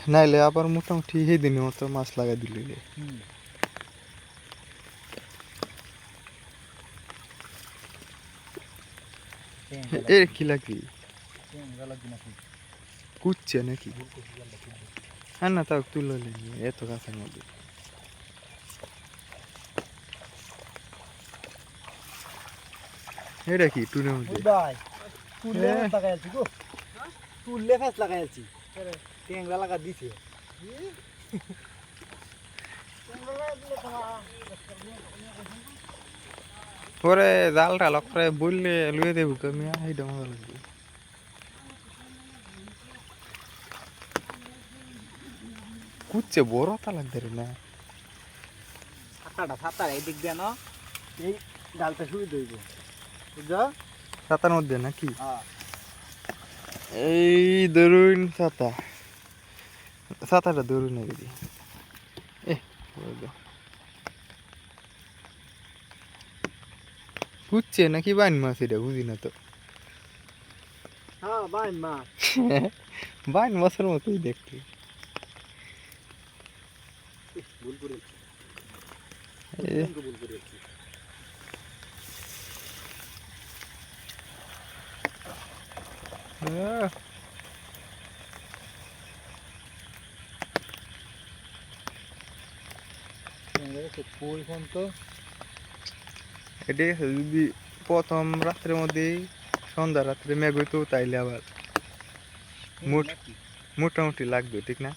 নাইলে আবার মোটামুটি সেই দিনের মতো মাছ লাগাই দিলে এর কি লাগি কুচ্ছে নাকি হ্যাঁ না তাও তুলে নিয়ে এত কাছের মধ্যে এটা কি টুনের মধ্যে তুললে লাগাইছি গো তুললে ফেস লাগাইছি ট্যাংরা লাগা দিছে পরে জালটা লক করে বললে লুয়ে দেবো তো মিয়া এইটা মজা লাগবে কুচ্ছে বড় তা লাগবে রে না ছাতা এই দিক দিয়ে না এই ডালটা শুয়ে দইব বুঝছো ছাতার মধ্যে নাকি হ্যাঁ এই ধরুন ছাতাটা ধরুন দিদি কুচ্ছে নাকি বাইন মাছ এটা বুঝি না তো হ্যাঁ ভাই মা বাইন মাছের মতোই দেখতে ভুল করেছি ভুল করেছি এটা যদি প্রথম রাত্রের মধ্যে সন্ধ্যা রাত্রে মেঘ হইতো তাইলে আবার মোটামুটি লাগবে ঠিক না